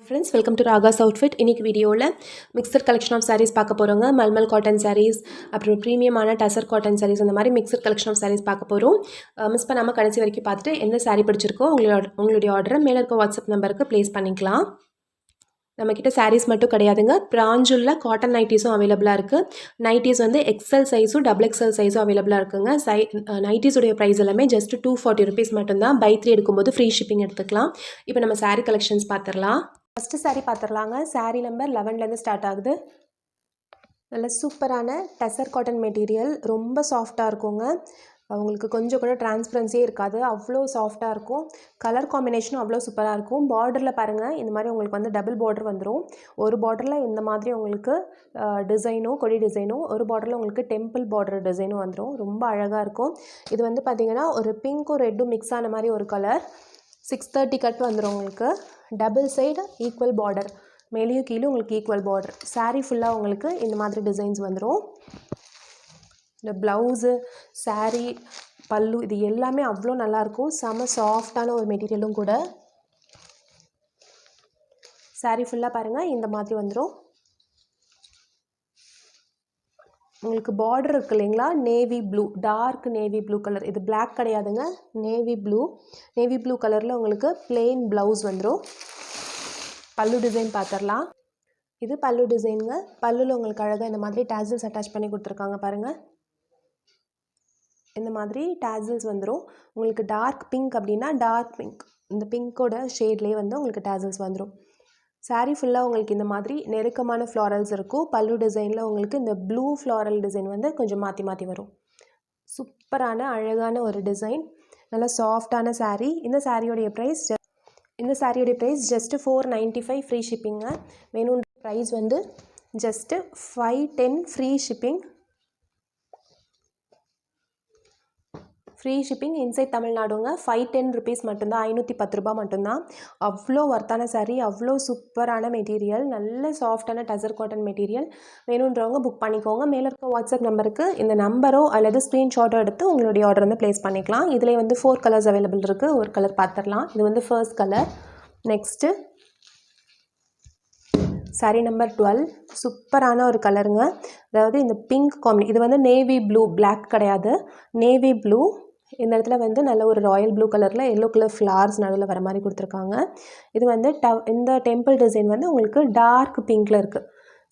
Friends, welcome to Raga's Outfit. இன்னைக்கு வீடியோவில் mixer collection of sarees பார்க்க போகிறோங்க. மல்மல் காட்டன் sarees, அப்புறம் ப்ரீமியமான டசர் காட்டன் sarees, அந்த மாதிரி மிக்சர் கலெக்ஷன் ஆஃப் sarees பார்க்க போகிறோம். மிஸ் பண்ணாமல் கடைசி வரைக்கும் பார்த்துட்டு எந்த saree பிடிச்சிருக்கோ உங்களுடைய ஆர்டரை மேலே இருக்க வாட்ஸ்அப் நம்பருக்கு ப்ளேஸ் பண்ணிக்கலாம். நம்மக்கிட்ட sarees மட்டும் கிடையாதுங்க, பிராஞ்சுள்ள காட்டன் நைட்டிஸும் அவைலபிளாக இருக்குது. நைட்டிஸ் வந்து எக்ஸல் சைஸும் டபுள் எக்ஸல் சைஸும் அவைலபிளாக இருக்குங்க. நைட்டிஸுடைய ப்ரைஸ் எல்லாமே ஜஸ்ட் 240 rupees மட்டும்தான். பை 3 எடுக்கும்போது ஃப்ரீ ஷிப்பிங் எடுத்துக்கலாம். இப்போ நம்ம saree கலெக்ஷன்ஸ் பார்த்துடலாம். ஃபஸ்ட்டு saree பார்த்துடலாங்க. saree நம்பர் 11லேருந்து ஸ்டார்ட் ஆகுது. நல்ல சூப்பரான டசர் காட்டன் மெட்டீரியல், ரொம்ப சாஃப்டாக இருக்குங்க. உங்களுக்கு கொஞ்சம் கூட டிரான்ஸ்பரன்சியே இருக்காது, அவ்வளோ சாஃப்டாக இருக்கும். கலர் காம்பினேஷனும் அவ்வளோ சூப்பராக இருக்கும். பார்டரில் பாருங்கள், இந்த மாதிரி உங்களுக்கு வந்து டபுள் பார்டர் வந்துடும். ஒரு பார்டரில் இந்த மாதிரி உங்களுக்கு டிசைனும் கொடி டிசைனும், ஒரு பார்டரில் உங்களுக்கு டெம்பிள் பார்டர் டிசைனும் வந்துடும். ரொம்ப அழகாக இருக்கும். இது வந்து பார்த்திங்கன்னா ஒரு பிங்க்கும் ரெட்டும் மிக்ஸ் ஆன மாதிரி ஒரு கலர். 630 கட் வந்துடும் உங்களுக்கு. டபுள் சைடு ஈக்குவல் பார்டர், மேலேயும் கீழே உங்களுக்கு ஈக்குவல் பார்டர். saree ஃபுல்லாக உங்களுக்கு இந்த மாதிரி டிசைன்ஸ் வந்துடும். இந்த ப்ளவுஸு, saree, பல்லு, இது எல்லாமே அவ்வளோ நல்லாயிருக்கும். செம சாஃப்டான ஒரு மெட்டீரியலும் கூட. saree ஃபுல்லாக பாருங்கள், இந்த மாதிரி வந்துடும். உங்களுக்கு பார்டர் இருக்குது இல்லைங்களா, navy blue, dark navy blue colour. இது பிளாக் கிடையாதுங்க, நேவி ப்ளூ கலரில் உங்களுக்கு பிளெயின் ப்ளவுஸ் வந்துடும். பல்லு டிசைன் பார்த்துடலாம். இது பல்லு டிசைனுங்க. பல்லுவில் உங்களுக்கு அழகாக இந்த மாதிரி டேசல்ஸ் அட்டாச் பண்ணி கொடுத்துருக்காங்க பாருங்கள். இந்த மாதிரி டேசல்ஸ் வந்துடும். உங்களுக்கு டார்க் பிங்க் அப்படின்னா டார்க் பிங்க், இந்த பிங்க்கோட ஷேட்லேயே வந்து உங்களுக்கு டேசல்ஸ் வந்துடும். saree ஃபுல்லாக உங்களுக்கு இந்த மாதிரி நெருக்கமான ஃப்ளாரல்ஸ் இருக்கும். பல்லு டிசைனில் உங்களுக்கு இந்த ப்ளூ ஃப்ளாரல் டிசைன் வந்து கொஞ்சம் மாற்றி மாற்றி வரும். சூப்பரான அழகான ஒரு டிசைன், நல்லா சாஃப்டான saree. இந்த சாரியோடைய ப்ரைஸ் ஜஸ்ட்டு 495 ஃப்ரீ ஷிப்பிங்க. வேணுன்ற ப்ரைஸ் வந்து ஜஸ்ட்டு 510 ஃப்ரீ ஷிப்பிங் இன்சைட் தமிழ்நாடுங்க. 510 rupees மட்டும்தான், 510 ரூபா மட்டும்தான். அவ்வளோ ஒர்த்தான saree, அவ்வளோ சூப்பரான மெட்டீரியல், நல்ல சாஃப்டான டசர் காட்டன் மெட்டீரியல். வேணுன்றவங்க புக் பண்ணிக்கோங்க. மேலே இருக்க வாட்ஸ்அப் நம்பருக்கு இந்த நம்பரோ அல்லது ஸ்க்ரீன்ஷாட்டோ எடுத்து உங்களுடைய ஆர்டர் வந்து ப்ளேஸ் பண்ணிக்கலாம். இதில் வந்து 4 கலர்ஸ் அவைலபிள் இருக்குது. ஒரு கலர் பார்த்துடலாம். இது வந்து first colour. Next saree number 12, சூப்பரான ஒரு கலருங்க. அதாவது இந்த பிங்க் இது வந்து நேவி ப்ளூ, பிளாக் கிடையாது, நேவி ப்ளூ. இந்த இடத்துல வந்து நல்ல ஒரு ராயல் ப்ளூ கலரில் எல்லோ கலர் ஃப்ளார்ஸ் நடுவில் வர மாதிரி கொடுத்துருக்காங்க. இது வந்து இந்த டெம்பிள் டிசைன் வந்து உங்களுக்கு டார்க் பிங்க்கில் இருக்குது.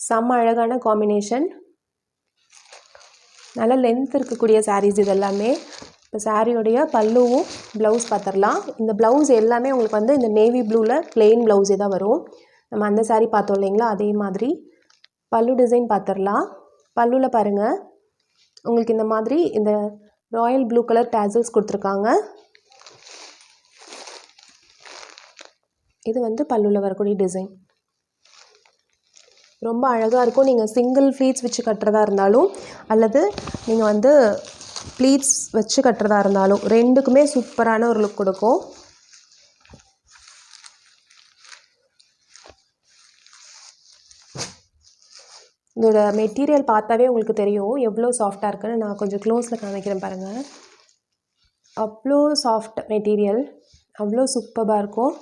செம்ம அழகான காம்பினேஷன், நல்ல லென்த் இருக்கக்கூடிய sarees இது எல்லாமே. இப்போ சாரியோடைய பல்லுவும் ப்ளவுஸ் பார்த்துடலாம். இந்த ப்ளவுஸ் எல்லாமே உங்களுக்கு வந்து இந்த நேவி ப்ளூவில் பிளெயின் ப்ளவுஸே தான் வரும். நம்ம அந்த saree பார்த்தோம் இல்லைங்களா, அதே மாதிரி பல்லு டிசைன் பார்த்துடலாம். பல்லுவில் பாருங்கள், உங்களுக்கு இந்த மாதிரி இந்த ராயல் ப்ளூ கலர் டேசல்ஸ் கொடுத்துருக்காங்க. இது வந்து பல்லுவில் வரக்கூடிய டிசைன் ரொம்ப அழகாக இருக்கும். நீங்கள் சிங்கிள் ப்ளீட்ஸ் வச்சு கட்டுறதா இருந்தாலும் அல்லது நீங்கள் வந்து ப்ளீட்ஸ் வச்சு கட்டுறதா இருந்தாலும் ரெண்டுக்குமே சூப்பரான ஒரு லுக் கொடுக்கும். இதோட மெட்டீரியல் பார்த்தாவே உங்களுக்கு தெரியும் எவ்வளோ சாஃப்டாக இருக்குன்னு. நான் கொஞ்சம் க்ளோஸில் காமிக்கிறேன் பாருங்கள். அவ்வளோ சாஃப்ட் மெட்டீரியல், அவ்வளோ சூப்பராக இருக்கும்.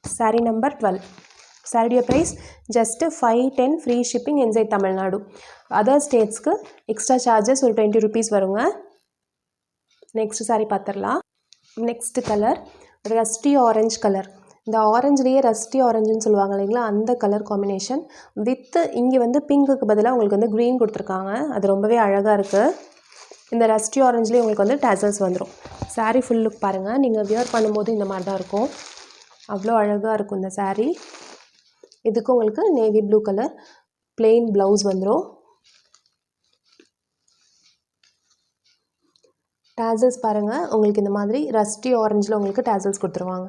saree நம்பர் 12, சாரியோட price just 510 free shipping inside Tamil Nadu. Other ஸ்டேட்ஸ்க்கு எக்ஸ்ட்ரா சார்ஜஸ் ஒரு 20 rupees வருங்க. நெக்ஸ்ட் saree பார்த்துடலாம். Next colour rusty orange colour. இந்த ஆரஞ்சுலேயே ரஸ்டி ஆரஞ்சுன்னு சொல்லுவாங்க இல்லைங்களா, அந்த கலர் காம்பினேஷன் வித் இங்கே வந்து பிங்க்குக்கு பதிலாக உங்களுக்கு வந்து க்ரீன் கொடுத்துருக்காங்க. அது ரொம்பவே அழகாக இருக்குது. இந்த ரஸ்டி ஆரஞ்சுலேயே உங்களுக்கு வந்து டேசல்ஸ் வந்துடும். saree ஃபுல் லுக் பாருங்கள், நீங்கள் வியர் பண்ணும்போது இந்த மாதிரி தான் இருக்கும். அவ்வளோ அழகாக இருக்கும் இந்த saree. இதுக்கு உங்களுக்கு navy blue colour plain blouse வந்துடும். டேசல்ஸ் பாருங்கள், உங்களுக்கு இந்த மாதிரி ரஸ்டி ஆரஞ்சில் உங்களுக்கு டேசல்ஸ் கொடுத்துருவாங்க.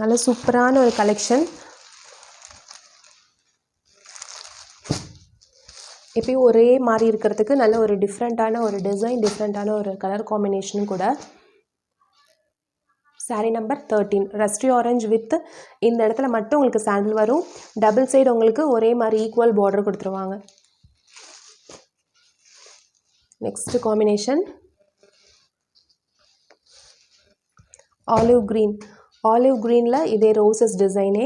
நல்ல சூப்பரான ஒரு கலெக்ஷன். எப்பயும் ஒரே மாதிரி இருக்கிறதுக்கு நல்ல ஒரு டிஃப்ரெண்ட்டான ஒரு டிசைன், டிஃப்ரெண்ட்டான ஒரு கலர் காம்பினேஷனும் கூட. saree number 13, Rusty orange with இந்த இடத்துல மட்டும் உங்களுக்கு சாண்டில் வரும். டபுள் சைடு உங்களுக்கு ஒரே மாதிரி ஈக்குவல் பார்டர் கொடுத்துருவாங்க. நெக்ஸ்ட் காம்பினேஷன் ஆலிவ் க்ரீனில் இதே ரோசஸ் டிசைனே.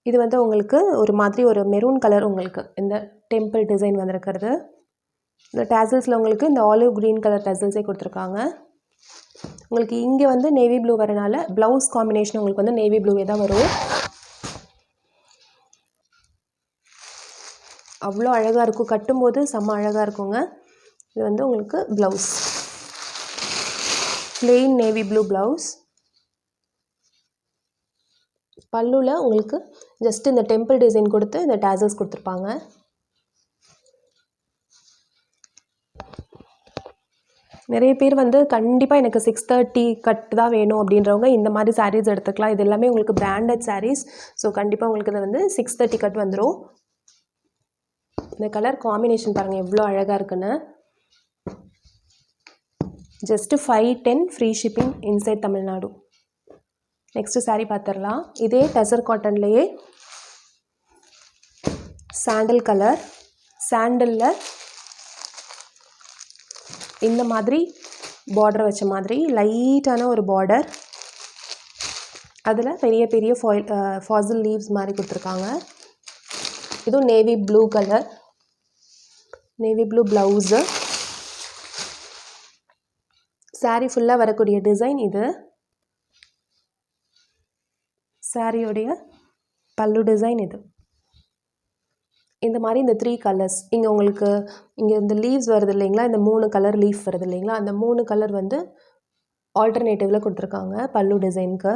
இது வந்து உங்களுக்கு ஒரு மாதிரி ஒரு மெரூன் கலர் உங்களுக்கு இந்த டெம்பிள் டிசைன் வந்திருக்கிறது. இந்த டேசல்ஸில் உங்களுக்கு இந்த ஆலிவ் க்ரீன் கலர் டேசல்ஸே கொடுத்துருக்காங்க. உங்களுக்கு இங்கே வந்து நேவி ப்ளூ வரனால ப்ளவுஸ் காம்பினேஷன் உங்களுக்கு வந்து நேவி ப்ளூவே தான் வரும். அவ்வளோ அழகாக இருக்கும், கட்டும்போது செம்ம அழகாக இருக்குங்க. இது வந்து உங்களுக்கு blouse, plain navy blue blouse. பல்லுவில் உங்களுக்கு ஜஸ்ட் இந்த டெம்பிள் டிசைன் கொடுத்து இந்த டேசல்ஸ் கொடுத்துருப்பாங்க. நிறைய பேர் வந்து கண்டிப்பாக எனக்கு 630 கட் தான் வேணும் அப்படின்றவங்க இந்த மாதிரி சாரீஸ் எடுத்துக்கலாம். இது எல்லாமே உங்களுக்கு பிராண்டட் சாரீஸ். ஸோ கண்டிப்பாக உங்களுக்கு இது வந்து 630 கட் வந்துடும். இந்த கலர் காம்பினேஷன் பாருங்கள் எவ்வளோ அழகாக இருக்குன்னு. Just 510 free shipping inside Tamil Nadu. Next saree பார்த்துடலாம். இதே டசர் காட்டன்லேயே சாண்டல் கலர், சாண்டலில் இந்த மாதிரி பார்டர் வச்ச மாதிரி லைட்டான ஒரு பார்டர், அதில் பெரிய பெரிய ஃபாசில் லீவ்ஸ் மாதிரி கொடுத்துருக்காங்க. இதுவும் navy blue colour, navy blue blouse. Sari ஃபுல்லாக வரக்கூடிய டிசைன் இது. சாரியோடைய பல்லு டிசைன் இது. இந்த மாதிரி இந்த 3 கலர்ஸ் இங்கே உங்களுக்கு இங்கே இந்த லீவ்ஸ் வருது இல்லைங்களா, இந்த 3 கலர் லீஃப் வருது இல்லைங்களா, அந்த 3 கலர் வந்து ஆல்டர்னேட்டிவில் கொடுத்துருக்காங்க பல்லு டிசைனுக்கு.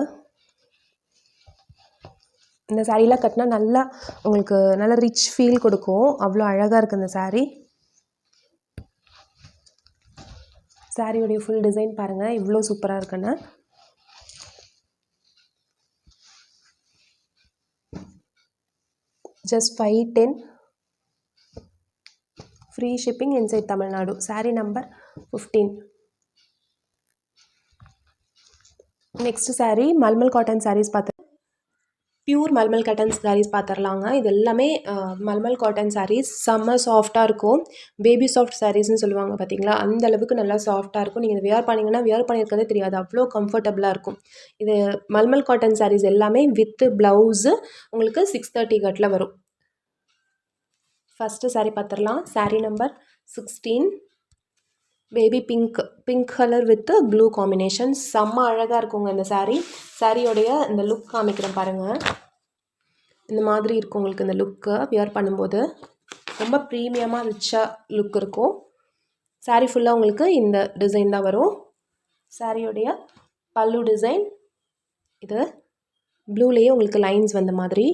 இந்த சாரீலாம் கட்டினா நல்லா உங்களுக்கு நல்ல ரிச் ஃபீல் கொடுக்கும். அவ்வளோ அழகாக இருக்குது இந்த சாரீ. சாரியோடைய ஃபுல் டிசைன் பாருங்கள் இவ்வளோ சூப்பராக இருக்குன்னு. Just 510 free shipping inside Tamil Nadu. Sari number 15. Next sari mulmul cotton saris பார்த்து பியூர் மல்மல் காட்டன் சாரீஸ் பார்த்துடலாங்க. இது எல்லாமே மல்மல் காட்டன் சாரீஸ் செம்ம சாஃப்டாக இருக்கும். பேபி சாஃப்ட் சாரீஸ்ன்னு சொல்லுவாங்க பார்த்தீங்களா, அந்த அளவுக்கு நல்லா சாஃப்டாக இருக்கும். நீங்கள் வியர் பண்ணிங்கன்னா வியர் பண்ணியிருக்கதே தெரியாது, அவ்வளோ கம்ஃபர்டபுளாக இருக்கும். இது மல்மல் காட்டன் சாரீஸ் எல்லாமே வித் ப்ளவுஸு உங்களுக்கு 630 கட்டில் வரும். ஃபஸ்ட்டு சாரீ பார்த்துடலாம். Sari number 16. Baby pink colour with blue combination. செம்ம அழகாக இருக்குங்க இந்த சாரீ. சாரியோடைய இந்த லுக் காமிக்கிறேன் பாருங்கள். இந்த மாதிரி இருக்கும் உங்களுக்கு இந்த லுக்கு வியர் பண்ணும்போது. ரொம்ப ப்ரீமியமாக ரிச்சாக லுக் இருக்கும். சாரீ ஃபுல்லாக உங்களுக்கு இந்த டிசைன் தான் வரும். சாரியோடைய பல்லு டிசைன் இது. ப்ளூலேயே உங்களுக்கு லைன்ஸ் வந்த மாதிரி.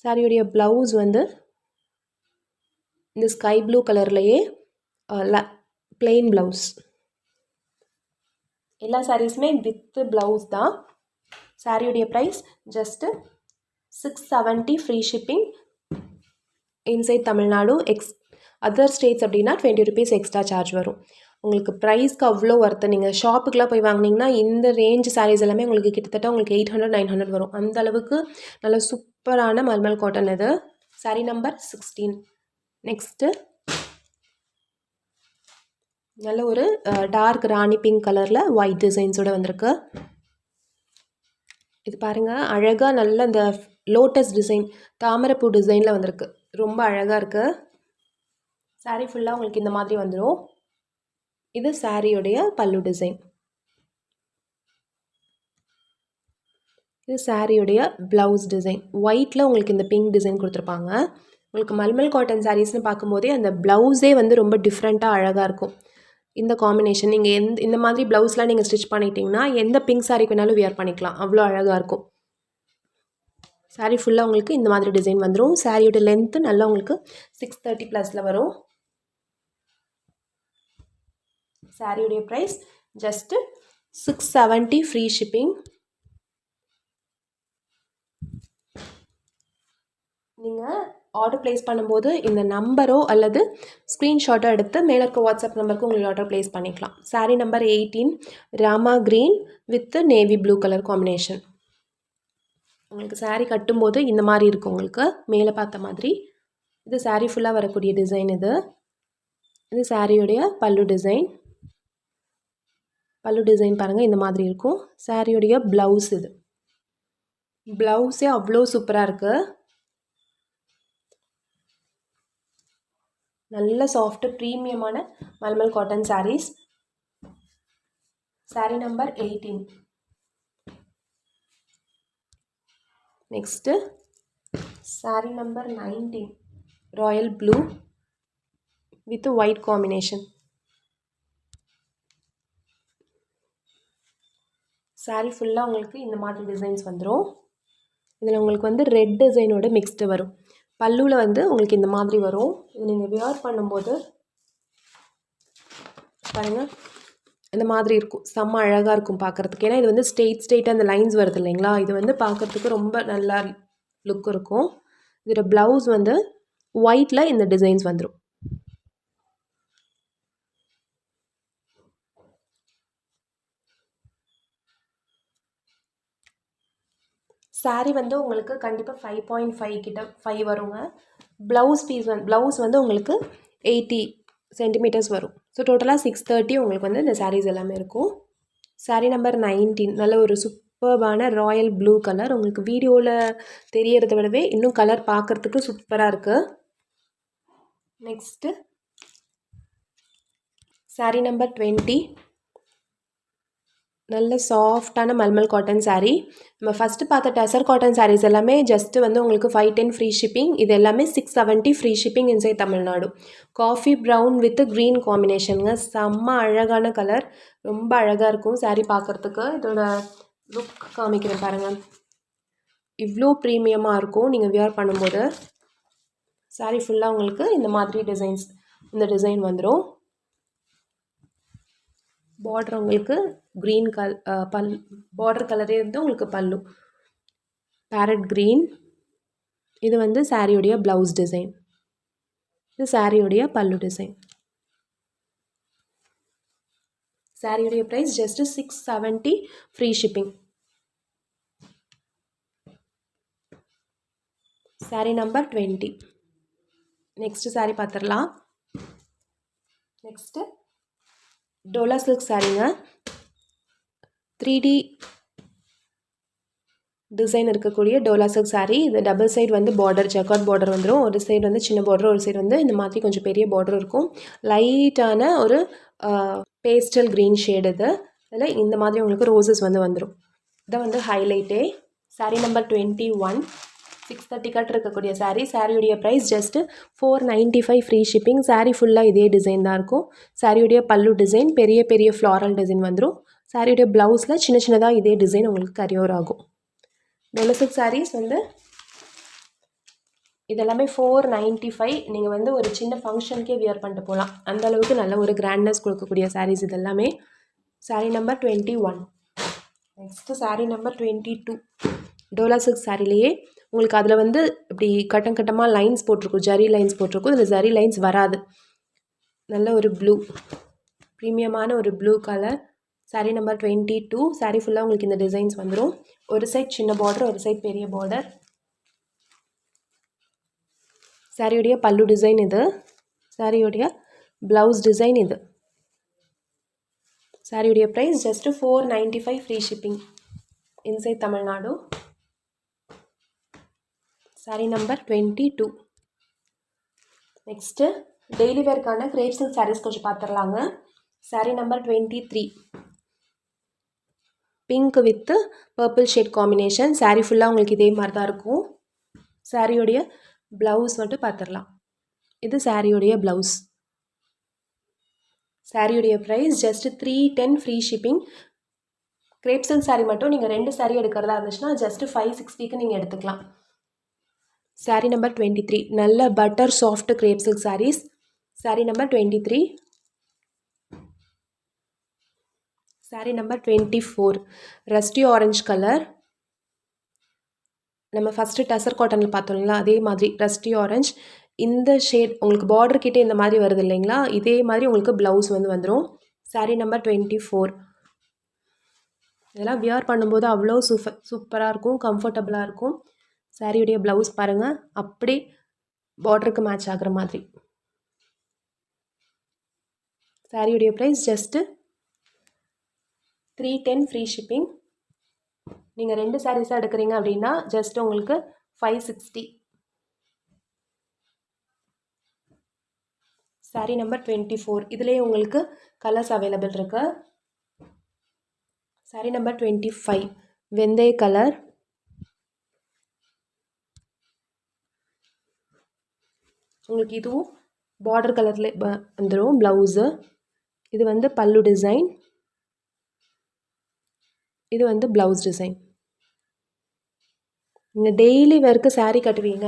சாரியோடைய ப்ளவுஸ் வந்து இந்த ஸ்கை ப்ளூ கலர்லேயே plain ப்ளவுஸ். எல்லா சாரீஸுமே வித் ப்ளவுஸ் தான். சாரியுடைய price just 670 free shipping inside Tamil Nadu. Other states அப்படின்னா 20 rupees எக்ஸ்ட்ரா சார்ஜ் வரும். உங்களுக்கு ப்ரைஸ்க்கு அவ்வளோ ஒர்த்து. நீங்கள் ஷாப்புக்கெலாம் போய் வாங்கினீங்கன்னா இந்த ரேஞ்ச் சாரீஸ் எல்லாமே உங்களுக்கு கிட்டத்தட்ட உங்களுக்கு 800-900 வரும். அந்த அளவுக்கு நல்ல சூப்பரான மல்மல் காட்டன் இது. சாரீ நம்பர் 16. நெக்ஸ்ட்டு நல்ல ஒரு டார்க் ராணி பிங்க் கலரில் ஒயிட் டிசைன்ஸோடு வந்திருக்கு. இது பாருங்கள் அழகாக நல்ல இந்த லோட்டஸ் டிசைன், தாமரைப்பூ டிசைனில் வந்திருக்கு. ரொம்ப அழகாக இருக்குது. சாரீ ஃபுல்லாக உங்களுக்கு இந்த மாதிரி வந்துடும். இது சாரியோடைய பல்லு டிசைன். இது சாரியோடைய ப்ளவுஸ் டிசைன். ஒயிட்டில் உங்களுக்கு இந்த பிங்க் டிசைன் கொடுத்துருப்பாங்க. உங்களுக்கு மல்மல் காட்டன் சாரீஸ்னு பார்க்கும்போதே அந்த ப்ளவுஸே வந்து ரொம்ப டிஃப்ரெண்ட்டாக அழகாக இருக்கும். இந்த காம்பினேஷன் நீங்கள் இந்த மாதிரி ப்ளவுஸ்லாம் நீங்கள் ஸ்டிச் பண்ணிட்டீங்கன்னா எந்த பிங்க் சாரீக்கு வேணாலும் வியர் பண்ணிக்கலாம், அவ்வளோ அழகாக இருக்கும். சாரீ ஃபுல்லாக உங்களுக்கு இந்த மாதிரி டிசைன் வந்துடும். சாரியோட லென்த்து நல்லா உங்களுக்கு 630 ப்ளஸில் வரும். சாரியோடைய ப்ரைஸ் ஜஸ்ட்டு 670 ஃப்ரீ ஷிப்பிங். நீங்கள் ஆர்டர் ப்ளேஸ் பண்ணும்போது இந்த நம்பரோ அல்லது ஸ்க்ரீன்ஷாட்டோ எடுத்து மேலே இருக்க வாட்ஸ்அப் நம்பருக்கு உங்களுக்கு ஆர்டர் ப்ளேஸ் பண்ணிக்கலாம். Sari number 18. Rama green with navy blue colour combination. உங்களுக்கு சாரீ கட்டும்போது இந்த மாதிரி இருக்கும் உங்களுக்கு மேலே பார்த்த மாதிரி. இது சாரீ ஃபுல்லாக வரக்கூடிய டிசைன் இது. இது சாரியோடைய பல்லு டிசைன். பல்லு டிசைன் பாருங்கள் இந்த மாதிரி இருக்கும். சாரியுடைய ப்ளவுஸ் இது. ப்ளவுஸே அவ்வளோ சூப்பராக இருக்குது. நல்ல சாஃப்ட் ப்ரீமியமான mulmul cotton sarees. Sari number 18. Next sari number 19 royal blue with white combination. Saree ஃபுல்லாக உங்களுக்கு இந்த மாதிரி டிசைன்ஸ் வந்துடும். இதில் உங்களுக்கு வந்து ரெட் டிசைனோட மிக்ஸ்டு வரும். பல்லுவில் வந்து உங்களுக்கு இந்த மாதிரி வரும். இது நீங்கள் வியர் பண்ணும்போது பாருங்கள் இந்த மாதிரி இருக்கும். செம்ம அழகாக இருக்கும் பார்க்குறதுக்கு. ஏன்னா இது வந்து ஸ்ட்ரெயிட்டாக அந்த லைன்ஸ் வருது இல்லைங்களா, இது வந்து பார்க்குறதுக்கு ரொம்ப நல்லா லுக் இருக்கும். இதோட ப்ளவுஸ் வந்து ஒயிட்டில் இந்த டிசைன்ஸ் வந்துடும். சாரீ வந்து உங்களுக்கு கண்டிப்பாக 5.5 கிட்ட 5 வருங்க. ப்ளவுஸ் வந்து உங்களுக்கு 80 சென்டிமீட்டர்ஸ் வரும். ஸோ டோட்டலாக 630 உங்களுக்கு வந்து இந்த சாரீஸ் எல்லாமே இருக்கும். சாரீ நம்பர் 19 நல்ல ஒரு சூப்பர்பான ராயல் ப்ளூ கலர். உங்களுக்கு வீடியோவில் தெரியறத விடவே இன்னும் கலர் பார்க்குறதுக்கு சூப்பராக இருக்குது. நெக்ஸ்ட்டு சாரீ நம்பர் 20 நல்ல சாஃப்டான மல்மல் காட்டன் சாரீ. நம்ம ஃபஸ்ட்டு பார்த்த டசர் காட்டன் சாரீஸ் எல்லாமே ஜஸ்ட்டு வந்து உங்களுக்கு 510 ஃப்ரீ ஷிப்பிங். இது எல்லாமே 670 free shipping inside Tamil Nadu. Coffee brown with green காம்பினேஷனுங்க. செம்ம அழகான கலர், ரொம்ப அழகாக இருக்கும் சாரீ பார்க்குறதுக்கு. இதோட லுக் காமிக்கிறேன் பாருங்கள், இவ்வளோ ப்ரீமியமாக இருக்கும் நீங்கள் வியர் பண்ணும்போது. சாரீ ஃபுல்லாக உங்களுக்கு இந்த மாதிரி இந்த டிசைன் வந்துடும். பார்டர் உங்களுக்கு க்ரீன் பார்டர் கலரே வந்து உங்களுக்கு பல்லு பேரட் க்ரீன். இது வந்து சாரியுடைய ப்ளவுஸ் டிசைன். இது சாரியுடைய பல்லு டிசைன். சாரியுடைய price just 670 free shipping. Saree number 20. Next saree பார்த்துடலாம். நெக்ஸ்ட்டு டோலா சில்க் சாரீங்க. 3D டிசைன் இருக்கக்கூடிய டோலா சில்க் சாரீ. இது டபுள் சைடு வந்து பார்டர் ஜக்கார்ட் பார்டர் வந்துடும். ஒரு சைடு வந்து சின்ன பார்டர், ஒரு சைடு வந்து இந்த மாதிரி கொஞ்சம் பெரிய பார்டர் இருக்கும். லைட்டான ஒரு பேஸ்டல் க்ரீன் ஷேடு. இது அதில் இந்த மாதிரி உங்களுக்கு ரோசஸ் வந்து வந்துடும். இதை வந்து ஹைலைட்டே. சாரீ நம்பர் 21 630 கட் இருக்கக்கூடிய சாரீ. சாரியுடைய price just 495 free shipping. Sari ஃபுல்லாக இதே டிசைன் தான் இருக்கும். சாரியுடைய பல்லு டிசைன் பெரிய பெரிய ஃப்ளாரல் டிசைன் வந்துடும். சாரியுடைய ப்ளவுஸில் சின்ன சின்னதாக இதே டிசைன் உங்களுக்கு கரியோர் ஆகும். டோலா சில்க் சாரீஸ் வந்து இதெல்லாமே 495. நீங்கள் வந்து ஒரு சின்ன ஃபங்க்ஷனுக்கே வியர் பண்ணிட்டு போகலாம். அந்த அளவுக்கு நல்ல ஒரு கிராண்ட்னஸ் கொடுக்கக்கூடிய சாரீஸ் இதெல்லாமே. Saree number 21. Next sari number 22 Dola silk சாரிலேயே உங்களுக்கு அதில் வந்து இப்படி கட்டமாக லைன்ஸ் போட்டிருக்கும், ஜரி லைன்ஸ் போட்டிருக்கும். இதில் ஜரி லைன்ஸ் வராது. நல்ல ஒரு ப்ளூ, ப்ரீமியமான ஒரு blue colour. Sari number 22. Sari ஃபுல்லாக உங்களுக்கு இந்த டிசைன்ஸ் வந்துடும். ஒரு சைட் சின்ன பார்டர், ஒரு சைட் பெரிய பார்டர். சாரியுடைய பல்லு டிசைன் இது. சாரியுடைய ப்ளவுஸ் டிசைன் இது. சாரியுடைய price just 495 free shipping inside Tamil Nadu. Sari number 22. Next daily வேர்க்கான கிரேப் சில்க் சாரீஸ் கொஞ்சம் பார்த்துடலாங்க. Saree number 23 pink with purple shade combination. Saree ஃபுல்லாக உங்களுக்கு இதே மாதிரி தான் இருக்கும். சாரியுடைய ப்ளவுஸ் மட்டும் பார்த்துடலாம். இது சாரியுடைய ப்ளவுஸ். சாரியுடைய price just 310 free shipping. Crepe silk sari மட்டும் நீங்கள் 2 சாரீ எடுக்கிறதா இருந்துச்சுன்னா ஜஸ்ட்டு 560க்கு நீங்கள் எடுத்துக்கலாம். சாரீ நம்பர் 23 நல்ல butter soft crepe silk saris. Sari number 23. Sari number 24 rusty orange colour. நம்ம ஃபஸ்ட்டு டசர் காட்டனில் பார்த்தோம்ங்களா, அதே மாதிரி ரஸ்டி ஆரஞ்ச். இந்த ஷேட் உங்களுக்கு பார்டர் கிட்டே இந்த மாதிரி வருது இல்லைங்களா, இதே மாதிரி உங்களுக்கு ப்ளவுஸ் வந்து வந்துடும். சாரீ நம்பர் 24. இதெல்லாம் வியர் பண்ணும்போது அவ்வளோ சூப்பராக இருக்கும், கம்ஃபர்டபுளாக இருக்கும். சாரியுடைய ப்ளவுஸ் பாருங்கள், அப்படி பார்டருக்கு மேட்ச் ஆகிற மாதிரி. சாரியுடைய ப்ரைஸ் ஜஸ்ட்டு 310 ஃப்ரீ ஷிப்பிங். நீங்கள் 2 சாரீஸாக எடுக்கிறீங்க அப்படின்னா ஜஸ்ட் உங்களுக்கு 560. சாரீ நம்பர் 24. இதுலேயே உங்களுக்கு கலர்ஸ் அவைலபிள் இருக்கு. சாரீ நம்பர் 25 வெந்தய கலர். உங்களுக்கு இதுவும் பார்டர் கலரில் வந்துடும் ப்ளவுஸு. இது வந்து பல்லு டிசைன், இது வந்து ப்ளவுஸ் டிசைன். நீங்கள் டெய்லி வேர்க்கு சாரீ கட்டுவீங்க,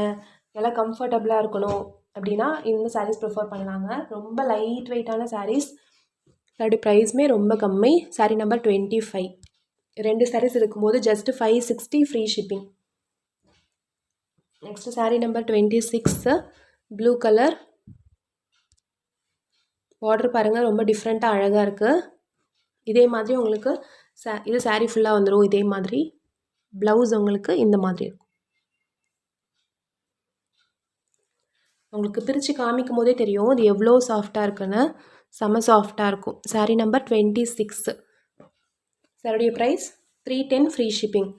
நல்லா கம்ஃபர்டபுளாக இருக்கணும் அப்படின்னா இந்த சாரீஸ் ப்ரிஃபர் பண்ணலாங்க. ரொம்ப லைட் வெயிட்டான சாரீஸ், அதோட ப்ரைஸுமே ரொம்ப கம்மி. சாரீ நம்பர் 25. 2 சாரீஸ் இருக்கும்போது just 560 free shipping. Next sari number 26 blue colour. Border பாருங்கள், ரொம்ப டிஃப்ரெண்ட்டாக அழகாக இருக்குது. இதே மாதிரி உங்களுக்கு இது சாரீ ஃபுல்லாக வந்துடும். இதே மாதிரி ப்ளவுஸ் உங்களுக்கு இந்த மாதிரி இருக்கும். உங்களுக்கு பிரித்து காமிக்கும் போதே தெரியும் இது எவ்வளோ சாஃப்டாக இருக்குன்னு. செம்ம சாஃப்டாக இருக்கும். சாரீ நம்பர் 26. சாரியுடைய price 310 free shipping.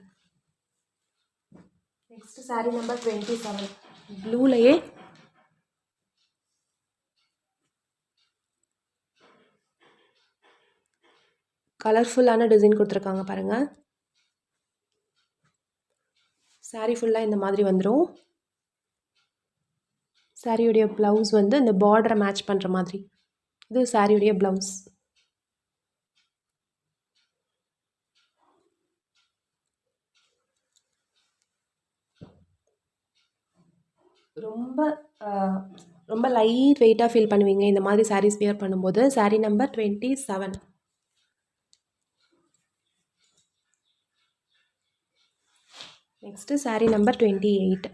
Next sari number 27 ப்ளூலையே கலர்ஃபுல்லான டிசைன் கொடுத்துருக்காங்க பாருங்கள். சாரீ ஃபுல்லாக இந்த மாதிரி வந்துடும். சாரியுடைய ப்ளவுஸ் வந்து இந்த பார்டரை மேட்ச் பண்ணுற மாதிரி. இது சாரியுடைய ப்ளவுஸ். ரொம்ப ரொம்ப லைட் வெயிட்டாக ஃபீல் பண்ணுவீங்க இந்த மாதிரி சாரீஸ் வியர் பண்ணும்போது. Sari number 27. Next sari number 28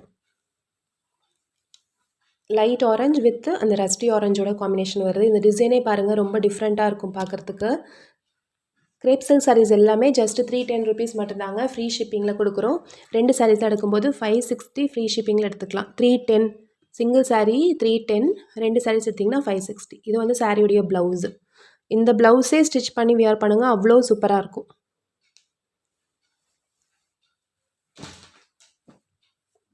light orange with அந்த ரஸ்டி ஆரஞ்சோட காம்பினேஷன் வருது. இந்த டிசைனே பாருங்கள், ரொம்ப டிஃப்ரெண்ட்டாக இருக்கும் பார்க்குறதுக்கு. கிரேப் சில்க் சாரீஸ் எல்லாமே ஜஸ்ட் 310 ருபீஸ் மட்டும்தாங்க ஃப்ரீ ஷிப்பிங்கில் கொடுக்குறோம். 2 சாரீஸ் எடுக்கும்போது 560 ஃப்ரீ ஷிப்பிங்கில் எடுத்துக்கலாம். 310 சிங்கிள் சாரீ 310, 2 சாரீஸ் எடுத்திங்கன்னா 560. இது வந்து சாரியுடைய ப்ளவுஸு. இந்த ப்ளவுஸே ஸ்டிச் பண்ணி வியர் பண்ணுங்கள், அவ்வளோ சூப்பராக இருக்கும்.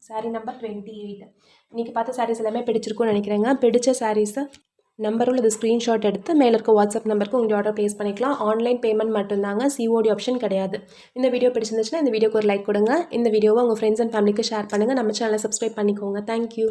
சாரீ நம்பர் 28. இன்றைக்கி பார்த்த சாரீஸ் எல்லாமே பிடிச்சிருக்கும்னு நினைக்கிறேங்க. பிடிச்ச சாரீஸை நம்பரும் இது ஸ்க்ரீன்ஷாட் எடுத்து மேலே இருக்க வாட்ஸ்அப் நம்பருக்கு உங்கள் ஆர்டர் ப்ளேஸ் பண்ணிக்கலாம். ஆன்லைன் பேமெண்ட் மட்டும்தாங்க, சிஓடி ஆப்ஷன் கிடையாது. இந்த வீடியோ பிடிச்சிருந்துச்சுன்னா இந்த வீடியோக்கு ஒரு லைக் கொடுங்க. இந்த வீடியோவை உங்கள் ஃப்ரெண்ட்ஸ் அண்ட் ஃபேமிலிக்கு ஷேர் பண்ணுங்கள். நம்ம சேனலை சப்ஸ்கிரைப் பண்ணிக்கோங்க. தேங்க்யூ.